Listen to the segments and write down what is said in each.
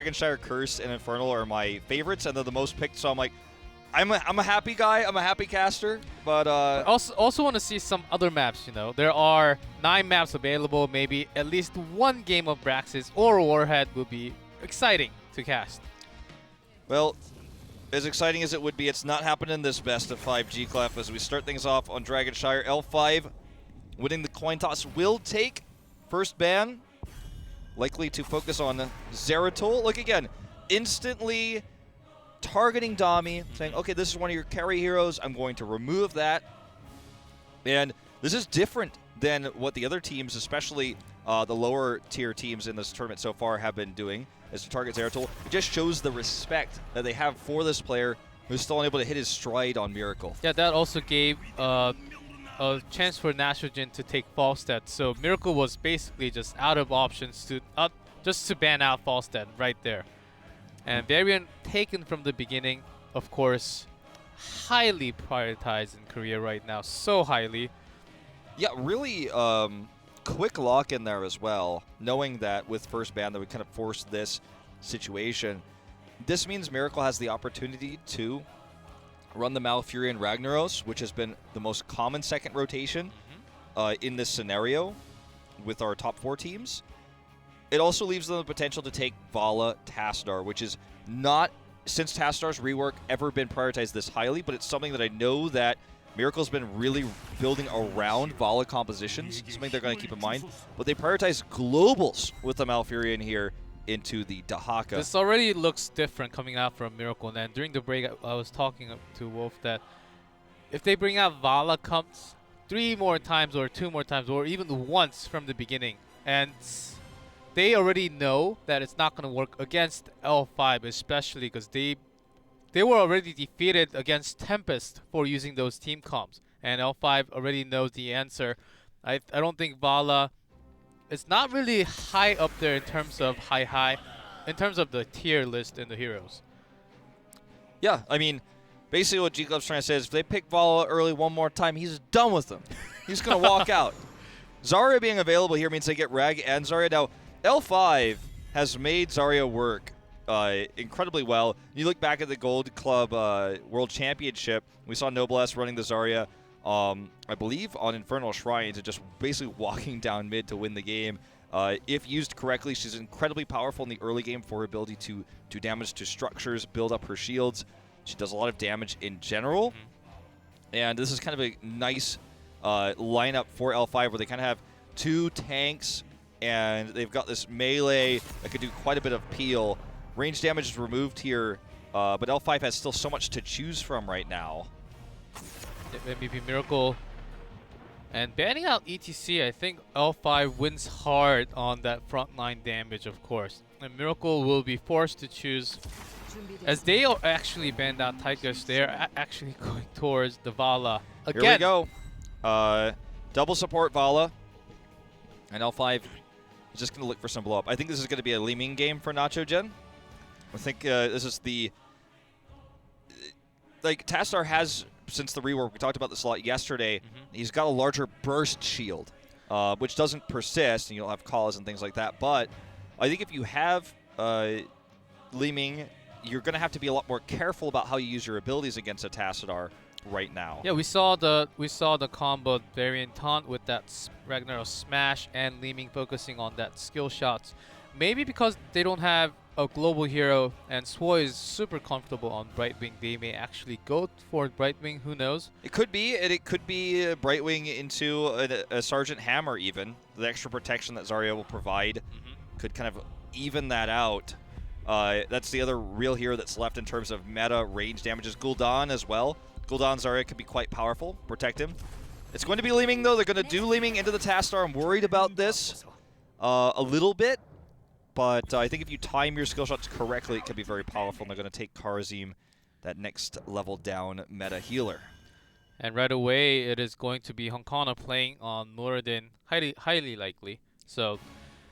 Dragonshire Curse and Infernal are my favorites, and they're the most picked, so I'm like, I'm a happy guy, I'm a happy caster, but Also want to see some other maps, you know. There are 9 maps available, maybe at least one game of Braxis or Warhead would be exciting to cast. well, as exciting as it would be, it's not happening this best of 5 G-Clef as we start things off on Dragonshire. L5 winning the coin toss will take first ban, likely to focus on Zeratol. Look again, instantly targeting Dami, saying, okay, this is one of your carry heroes, I'm going to remove that. And this is different than what the other teams, especially the lower tier teams in this tournament so far have been doing, is to target Zeratol. It just shows the respect that they have for this player who's still unable to hit his stride on Miracle. Yeah, that also gave a chance for Nastrogen to take Falstad. So Miracle was basically just out of options to just to ban out Falstad right there. And Varian taken from the beginning, of course, highly prioritized in Korea right now, so highly. Yeah, really quick lock in there as well, knowing that with first ban that we kind of forced this situation. This means Miracle has the opportunity to run the Malfurion Ragnaros, which has been the most common second rotation in this scenario with our top 4 teams. It also leaves them the potential to take Vala Tassadar, which is not, since Tassadar's rework, ever been prioritized this highly, but it's something that I know that Miracle's been really building around Vala compositions, something they're going to keep in mind. But they prioritize globals with the Malfurion here into the Dahaka. This already looks different coming out from Miracle. And then during the break, I was talking to Wolf that if they bring out Vala comes 3 more times or 2 more times or even once from the beginning, and they already know that it's not going to work against L5, especially because they were already defeated against Tempest for using those team comps, and L5 already knows the answer. I don't think Vala is not really high up there in terms of in terms of the tier list in the heroes. Yeah, I mean, basically what G-Club's trying to say is if they pick Vala early one more time, he's done with them. He's going to walk out. Zarya being available here means they get Rag and Zarya. Now, L5 has made Zarya work incredibly well. You look back at the Gold Club World Championship, we saw Noblesse running the Zarya, I believe, on Infernal Shrines and just basically walking down mid to win the game. If used correctly, she's incredibly powerful in the early game for her ability to do damage to structures, build up her shields. She does a lot of damage in general. And this is kind of a nice lineup for L5 where they kind of have 2 tanks and they've got this melee that could do quite a bit of peel. Range damage is removed here, but L5 has still so much to choose from right now. MVP Miracle. And banning out ETC, I think L5 wins hard on that frontline damage, of course. And Miracle will be forced to choose. As they actually banned out Tychus, they're actually going towards the Vala. Again. Here we go. Double support Vala. And L5 is just going to look for some blow up. I think this is going to be a Li Ming game for Nacho Gen. I think this is the... Like, Tassadar has, since the rework, we talked about this a lot yesterday, he's got a larger burst shield, which doesn't persist, and you'll have calls and things like that. But I think if you have Li Ming, you're going to have to be a lot more careful about how you use your abilities against a Tassadar right now. Yeah, we saw the combo variant taunt with that Ragnaros smash and Li Ming focusing on that skill shots. Maybe because they don't have a global hero and Swo is super comfortable on Brightwing, they may actually go for Brightwing, who knows? It could be, and it could be Brightwing into a Sergeant Hammer even. The extra protection that Zarya will provide could kind of even that out. That's the other real hero that's left in terms of meta range damages. Gul'dan as well. Gul'dan Zarya could be quite powerful. Protect him. It's going to be Li Ming though. They're going to do Li Ming into the Tassadar. I'm worried about this a little bit. But I think if you time your skill shots correctly, it could be very powerful. And they're going to take Karazim, that next level down meta healer. And right away, it is going to be Honkana playing on Muradin, highly likely. So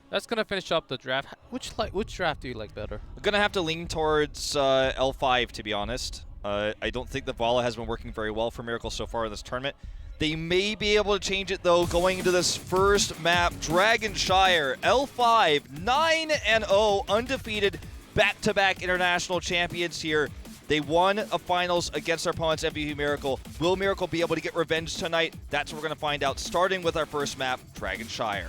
that's going to finish up the draft. Which draft do you like better? I'm going to have to lean towards L5, to be honest. I don't think the Vala has been working very well for Miracle so far in this tournament. They may be able to change it, though, going into this first map. Dragonshire, L5, 9-0, undefeated, back-to-back international champions here. They won a finals against their opponents, MVP Miracle. Will Miracle be able to get revenge tonight? That's what we're going to find out, starting with our first map, Dragonshire.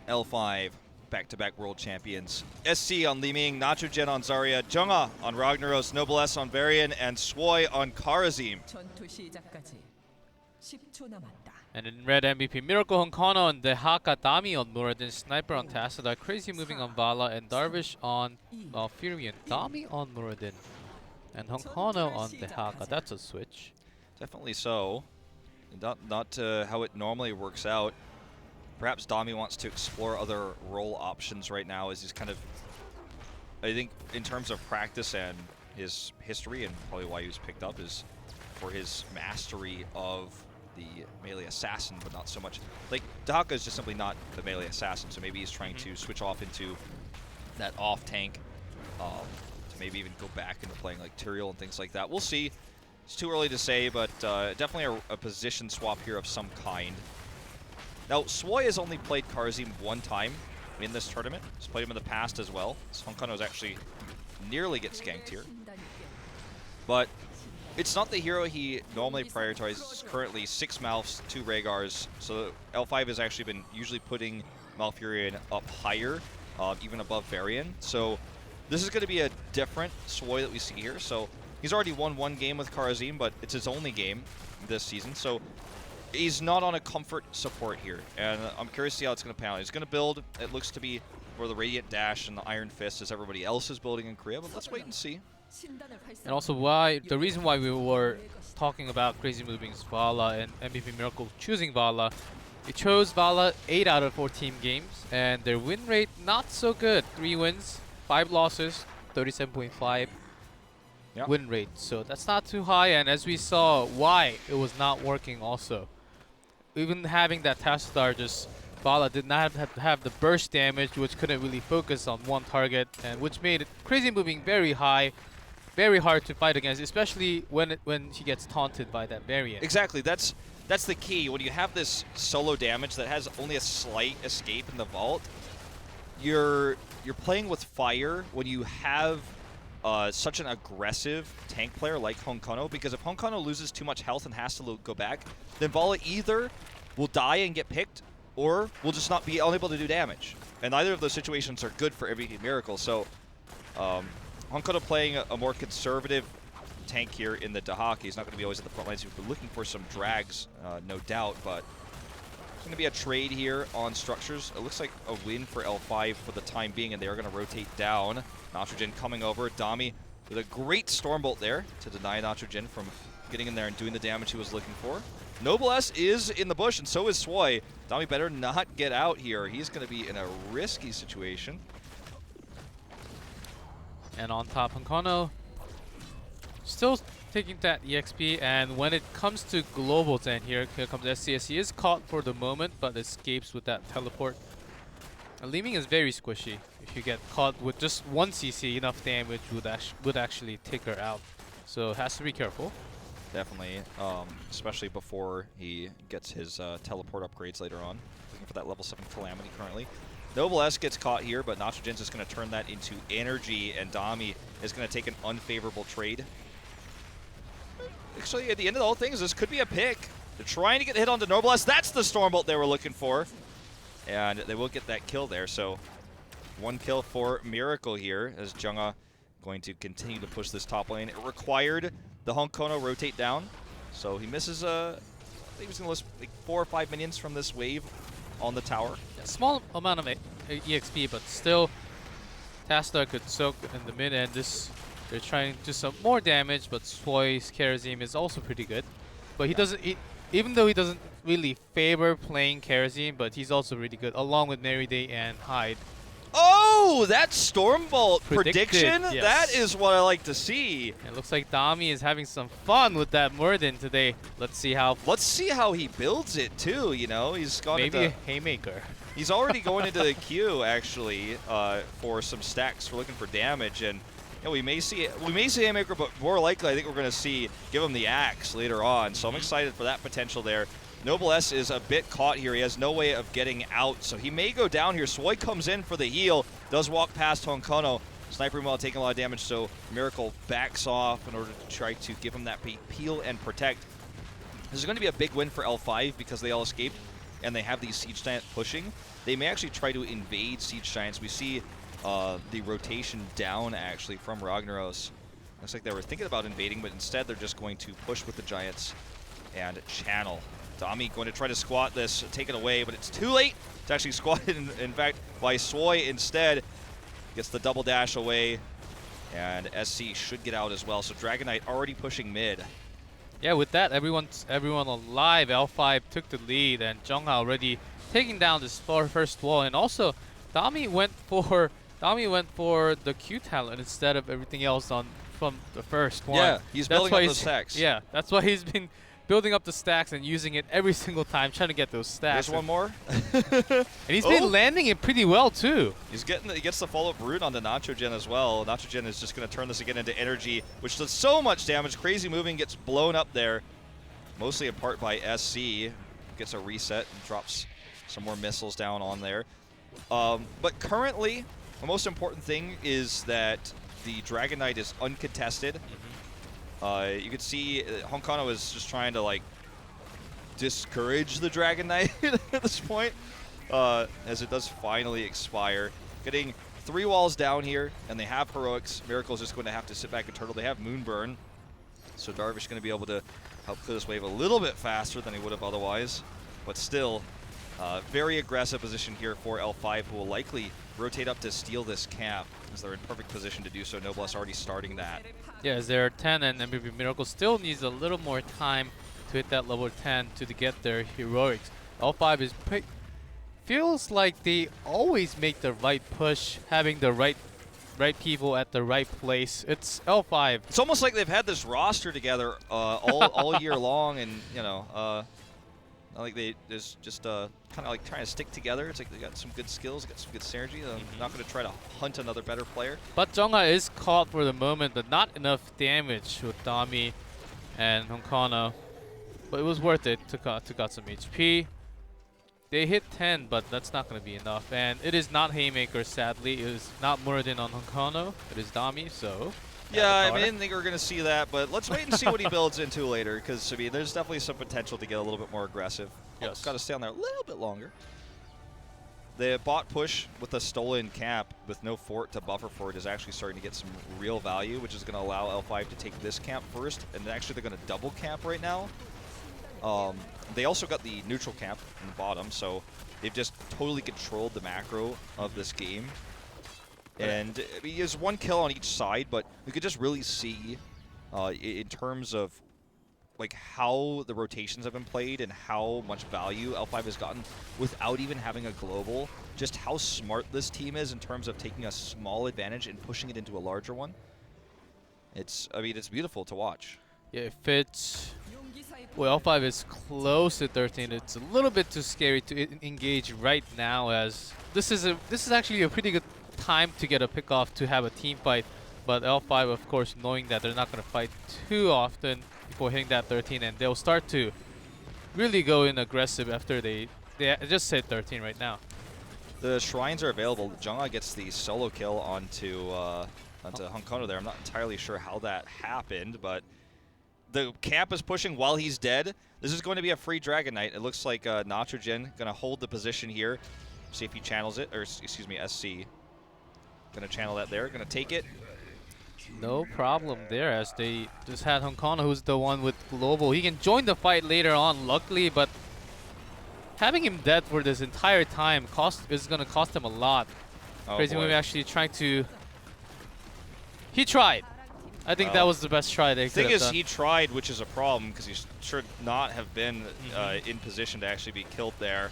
L5, back-to-back world champions. SC on Liming, Nachogen on Zarya, Jungha on Ragnaros, Noblesse on Varian, and Swoi on Karazim. 전투 시작까지 10초 남았다. And in red, MVP Miracle Honkono and Dehaka Dami on Muradin, Sniper on Tassadar, Crazy Moving on Vala, and Darvish on Furion. Dami on Muradin, and Honkono on Dehaka. That's a switch. Definitely so. Not how it normally works out. Perhaps Dami wants to explore other role options right now as he's kind of, I think, in terms of practice and his history, and probably why he was picked up is for his mastery of the melee assassin, but not so much. Like, Dehaka is just simply not the melee assassin, so maybe he's trying to switch off into that off tank to maybe even go back into playing like Tyrael and things like that. We'll see. It's too early to say, but definitely a position swap here of some kind. Now, Swoi has only played Karazim one time in this tournament. He's played him in the past as well. Honkono's actually nearly gets ganked here. But it's not the hero he normally prioritizes. Currently 6 Malphs, 2 Rhaegars. So L5 has actually been usually putting Malfurion up higher, even above Varian. So this is going to be a different Swoi that we see here. So he's already won 1 game with Karazim, but it's his only game this season. So he's not on a comfort support here, and I'm curious to see how it's going to pan out. He's going to build, it looks to be, for the Radiant Dash and the Iron Fist as everybody else is building in Korea, but let's wait and see. And also the reason why we were talking about Crazy Moving's Vala and MVP Miracle choosing Vala, we chose Vala 8 out of 14 games, and their win rate not so good. 3 wins, 5 losses, 37.5 win rate. So that's not too high, and as we saw why it was not working also. Even having that Tassadar, just Vala did not have the burst damage, which couldn't really focus on one target, and which made it Crazy Moving very high, very hard to fight against, especially when he gets taunted by that Variant. Exactly, that's the key. When you have this solo damage that has only a slight escape in the vault, you're playing with fire when you have such an aggressive tank player like Honkono, because if Honkono loses too much health and has to go back, then Vala either will die and get picked, or will just not be unable to do damage. And neither of those situations are good for MVP Miracle. So Honkono playing a more conservative tank here in the Dehaka. He's not going to be always at the front lines. He's been looking for some drags, no doubt, but there's going to be a trade here on structures. It looks like a win for L5 for the time being, and they are going to rotate down. Nachogen coming over. Dami with a great Stormbolt there to deny Nachogen from getting in there and doing the damage he was looking for. Noblesse is in the bush, and so is Swoi. Dami better not get out here. He's going to be in a risky situation. And on top, Honkono still taking that EXP, and when it comes to global 10 here comes SCS. He is caught for the moment, but escapes with that teleport. Liming is very squishy. If you get caught with just 1 CC, enough damage would actually take her out. So has to be careful. Definitely, especially before he gets his teleport upgrades later on. Looking for that level 7 Calamity currently. Noblesse gets caught here, but Nachogen's just going to turn that into energy, and Dami is going to take an unfavorable trade. Actually, at the end of the whole thing, this could be a pick. They're trying to get hit onto Noblesse. That's the Stormbolt they were looking for. And they will get that kill there. So 1 kill for Miracle here, as Jungha going to continue to push this top lane. It required the Honkono rotate down. So he misses I think he was going to lose like 4 or 5 minions from this wave on the tower. A small amount of EXP, but still Tassadar could soak in the mid, and they're trying to do some more damage, but Swoi's Karazim is also pretty good. But he doesn't, even though he doesn't really favor playing Karazim, but he's also really good, along with Meriday and Hyde. Oh, that Stormbolt prediction? Yes. That is what I like to see. It looks like Dami is having some fun with that Muradin today. Let's see how he builds it too, you know. He's got maybe a haymaker. He's already going into the queue actually for some stacks. We're looking for damage, and we may see Haymaker, but more likely I think we're going to give him the axe later on. So I'm excited for that potential there. Noble S is a bit caught here. He has no way of getting out, so he may go down here. Swoi comes in for the heal, does walk past Honkono. Sniper while taking a lot of damage, so Miracle backs off in order to try to give him that peel and protect. This is going to be a big win for L5 because they all escaped and they have these Siege Giants pushing. They may actually try to invade Siege Giants. We see the rotation down actually from Ragnaros. Looks like they were thinking about invading, but instead they're just going to push with the Giants and channel. Dami going to try to squat this, take it away, but it's too late. It's actually squatted, in fact, by Swoi instead. Gets the double dash away, and SC should get out as well. So Dragon Knight already pushing mid. Yeah, with that, everyone alive. L5 took the lead, and Jungha already taking down this first wall. And also, Dami went for the Q talent instead of everything else from the first one. Yeah, he's building up those stacks. Yeah, that's why he's been building up the stacks and using it every single time, trying to get those stacks. There's one more. And he's been landing it pretty well too. He gets the follow-up root onto Nachogen as well. Nachogen is just going to turn this again into energy, which does so much damage. Crazy moving gets blown up there, mostly in part by SC. Gets a reset and drops some more missiles down on there. But currently, the most important thing is that the Dragon Knight is uncontested. You can see Honkono is just trying to like discourage the Dragon Knight at this point, as it does finally expire. Getting 3 walls down here, and they have Heroics. Miracle's just going to have to sit back and turtle. They have Moonburn, so Darvish going to be able to help clear this wave a little bit faster than he would have otherwise. But still, very aggressive position here for L5, who will likely rotate up to steal this cap, as they're in perfect position to do so. Noblesse already starting that. Yeah, as they're 10, and MVP Miracle still needs a little more time to hit that level 10 to get their heroics. L5 is feels like they always make the right push, having the right people at the right place. It's L5. It's almost like they've had this roster together all year long, and like they just kind of like trying to stick together. It's like they got some good skills, got some good synergy. They're not going to try to hunt another better player. But Jungha is caught for the moment, but not enough damage with Dami and Honkono. But it was worth it. Took out some HP. They hit 10, but that's not going to be enough. And it is not Haymaker, sadly. It is not Muradin on Honkono. It is Dami, so... Yeah, I didn't think we were going to see that, but let's wait and see what he builds into later, because I mean, there's definitely some potential to get a little bit more aggressive. Yes. Got to stay on there a little bit longer. The bot push with a stolen cap with no fort to buffer for it is actually starting to get some real value, which is going to allow L5 to take this camp first, and actually they're going to double camp right now. They also got the neutral camp in the bottom, so they've just totally controlled the macro of this game. And he has 1 kill on each side, but you could just really see in terms of like how the rotations have been played and how much value L5 has gotten without even having a global, just how smart this team is in terms of taking a small advantage and pushing it into a larger one. It's beautiful to watch. Yeah, it fits. Well, L5 is close to 13. It's a little bit too scary to engage right now, as this is actually a pretty good time to get a pick off to have a team fight. But L5, of course, knowing that they're not going to fight too often before hitting that 13, and they'll start to really go in aggressive after they just hit 13 right now. The shrines are available. Jungha gets the solo kill onto Honkono there. I'm not entirely sure how that happened, but the camp is pushing while he's dead. This is going to be a free Dragon Knight. It looks like Nachogen going to hold the position here. See if he channels it, or excuse me, SC. Going to channel that there, going to take it. No problem there, as they just had Honkono, who's the one with global. He can join the fight later on, luckily, but having him dead for this entire time is going to cost him a lot. Oh, Crazy boy. Movie actually trying to... He tried. I think that was the best try they could have done. The thing is, he tried, which is a problem, because he should not have been in position to actually be killed there.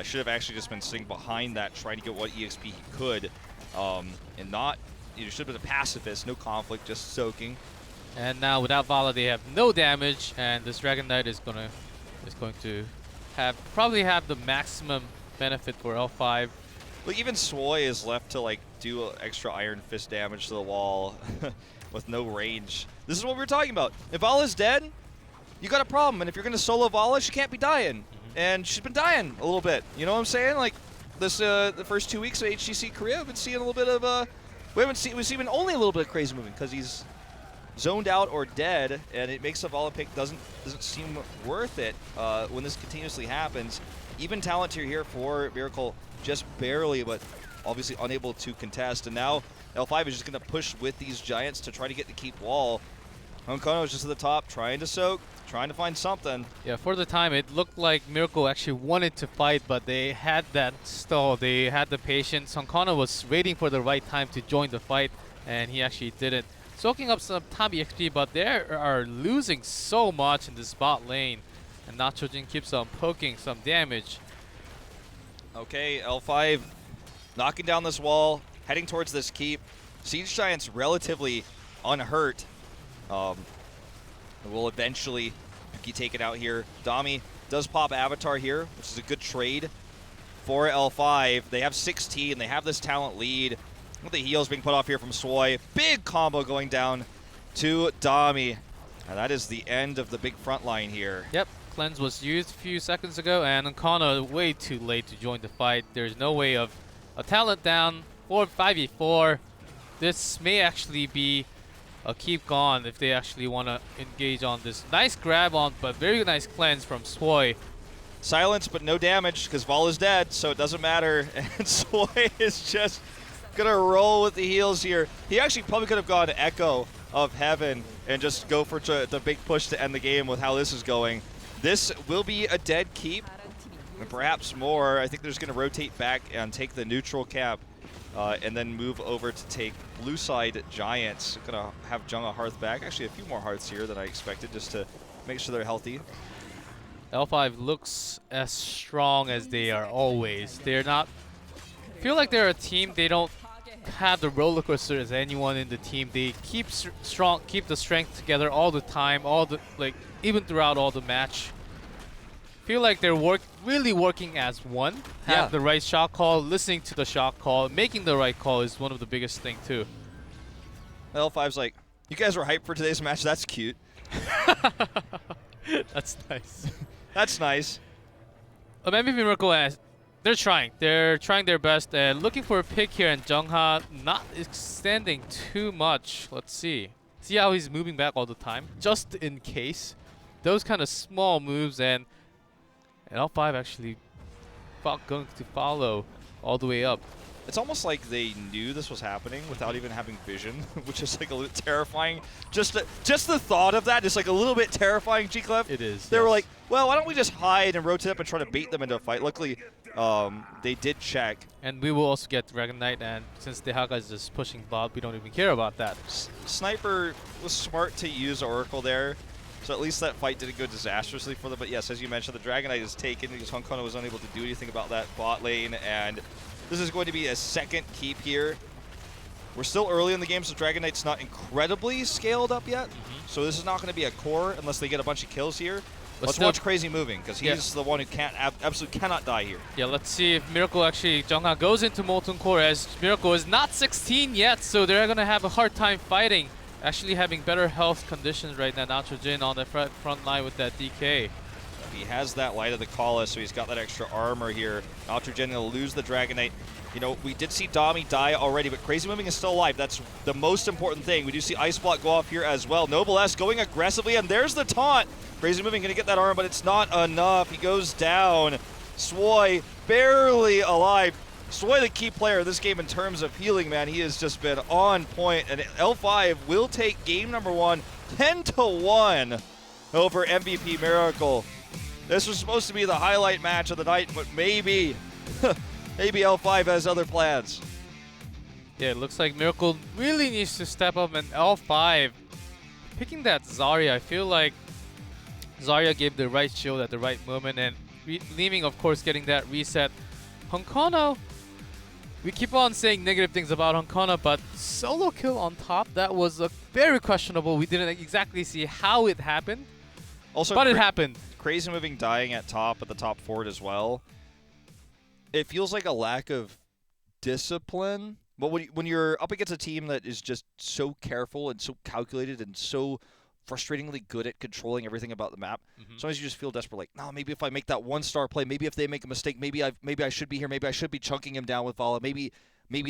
Should have actually just been sitting behind that, trying to get what EXP he could, and not... You should have been a pacifist, no conflict, just soaking. And now without Vala, they have no damage, and this Dragon Knight is going to probably have the maximum benefit for L5. Like even Swoy is left to like do extra Iron Fist damage to the wall with no range. This is what we were talking about. If Vala's dead, you got a problem. And if you're going to solo Vala, she can't be dying. And she's been dying a little bit. You know what I'm saying? Like this, the first 2 weeks of HGC Korea, we've been seeing a little bit of we've seen only a little bit of crazy moving because he's zoned out or dead, and it makes the Vala pick doesn't seem worth it when this continuously happens. Even talent tier here for Miracle, just barely, but obviously unable to contest. And now L5 is just going to push with these Giants to try to get the keep wall. Honkono is just at the top, trying to soak, trying to find something. Yeah, for the time, it looked like Miracle actually wanted to fight, but they had that stall. They had the patience. Honkono was waiting for the right time to join the fight, and he actually didn't. Soaking up some top XP, but they are losing so much in this bot lane. And Nachojin keeps on poking some damage. Okay, L5 knocking down this wall, heading towards this keep. Siege Giant's relatively unhurt. Will eventually be taken out here. Dami does pop Avatar here, which is a good trade for L5. They have 16. They have this talent lead. With the heals being put off here from Swoy. Big combo going down to Dami. And that is the end of the big front line here. Yep, Cleanse was used a few seconds ago, and Honkono way too late to join the fight. There's no way of a talent down or 5v4. This may actually be a keep gone if they actually want to engage on this. Nice grab on, but very nice cleanse from Swoy. Silence, but no damage because Vol is dead, so it doesn't matter. And Swoy is just going to roll with the heals here. He actually probably could have gone Echo of Heaven and just go for the big push to end the game with how this is going. This will be a dead keep, and perhaps more. I think they're just going to rotate back and take the neutral cap. And then move over to take blue side Giants. Gonna have Jung a Hearth back. Actually, a few more Hearths here than I expected, just to make sure they're healthy. L5 looks as strong as they are always. They're not. Feel like they're a team. They don't have the roller coaster as anyone in the team. They keep strong, keep the strength together all the time, even throughout all the match. Feel like they're really working as one. Have the right shot call, listening to the shot call, making the right call is one of the biggest thing too. L5's like, you guys were hyped for today's match. That's cute. That's nice. That's nice. MVP Miracle, they're trying. They're trying their best and looking for a pick here. And Jungha not extending too much. Let's see. See how he's moving back all the time, just in case. Those kind of small moves and L5 actually going to follow all the way up. It's almost like they knew this was happening without even having vision, which is like a little terrifying. Just the thought of that is like a little bit terrifying, G-Clef. It is. They were like, well, why don't we just hide and rotate up and try to bait them into a fight? Luckily, they did check. And we will also get Dragon Knight, and since Dehaga is just pushing bot, we don't even care about that. Sniper was smart to use Oracle there. So at least that fight didn't go disastrously for them. But yes, as you mentioned, the Dragon Knight is taken because Honkono was unable to do anything about that bot lane. And this is going to be a second keep here. We're still early in the game, so Dragon Knight's not incredibly scaled up yet. So this is not going to be a core unless they get a bunch of kills here. But let's watch Crazy moving because he's the one who absolutely cannot die here. Yeah, let's see if Miracle actually, Jungha goes into Molten Core as Miracle is not 16 yet, so they're going to have a hard time fighting. Actually having better health conditions right now. Nachojin on the front line with that DK. He has that Light of the Kala, so he's got that extra armor here. Nachojin will lose the Dragon Knight. You know, we did see Dami die already, but Crazy Moving is still alive. That's the most important thing. We do see Ice Block go off here as well. Noble S going aggressively, and there's the taunt. Crazy Moving going to get that armor, but it's not enough. He goes down. Swoy barely alive. Swoy, the key player of this game in terms of healing, man. He has just been on point, and L5 will take game number 1, 10-1 over MVP Miracle. This was supposed to be the highlight match of the night, but maybe, maybe L5 has other plans. Yeah, it looks like Miracle really needs to step up, and L5 picking that Zarya. I feel like Zarya gave the right shield at the right moment, and leaving, of course, getting that reset. Honkono, we keep on saying negative things about Honkono, but solo kill on top, that was very questionable. We didn't exactly see how it happened, but it happened. Crazy Moving dying at top, at the top fort as well. it feels like a lack of discipline. But when you're up against a team that is just so careful and so calculated and so frustratingly good at controlling everything about the map, sometimes you just feel desperate. Like, no, maybe if I make that 1-star play, maybe if they make a mistake, maybe I should be here. Maybe I should be chunking him down with Vala. Maybe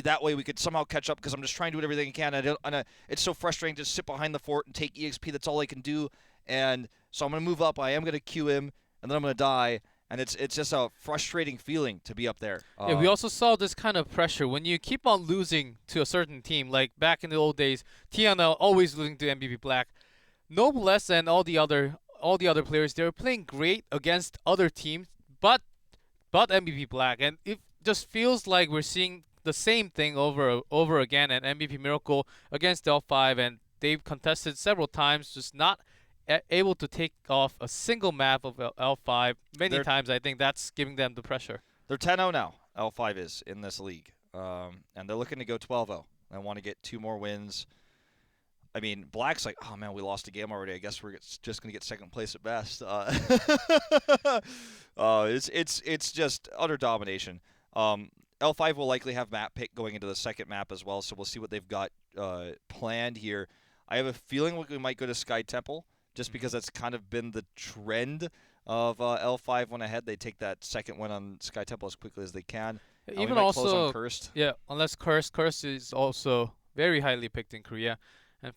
that way we could somehow catch up because I'm just trying to do everything I can. It's so frustrating to sit behind the fort and take EXP. That's all I can do. And so I'm going to move up. I am going to queue him, and then I'm going to die. And it's just a frustrating feeling to be up there. Yeah, we also saw this kind of pressure when you keep on losing to a certain team. Like back in the old days, TNL always losing to MVP Black. Noblesse and all the other players, they were playing great against other teams, but MVP Black, and it just feels like we're seeing the same thing over again. And MVP Miracle against L5, and they've contested several times, just not able to take off a single map of L5 many times. I think that's giving them the pressure. They're 10-0 now. L5 is in this league, and they're looking to go 12-0. I want to get 2 more wins. I mean, Black's like, oh man, we lost a game already. I guess we're just gonna get second place at best. It's just utter domination. L5 will likely have map pick going into the second map as well, so we'll see what they've got planned here. I have a feeling we might go to Sky Temple, just because that's kind of been the trend of L5 went ahead. They take that second win on Sky Temple as quickly as they can. Even also, on Cursed. Yeah, unless Cursed is also very highly picked in Korea, and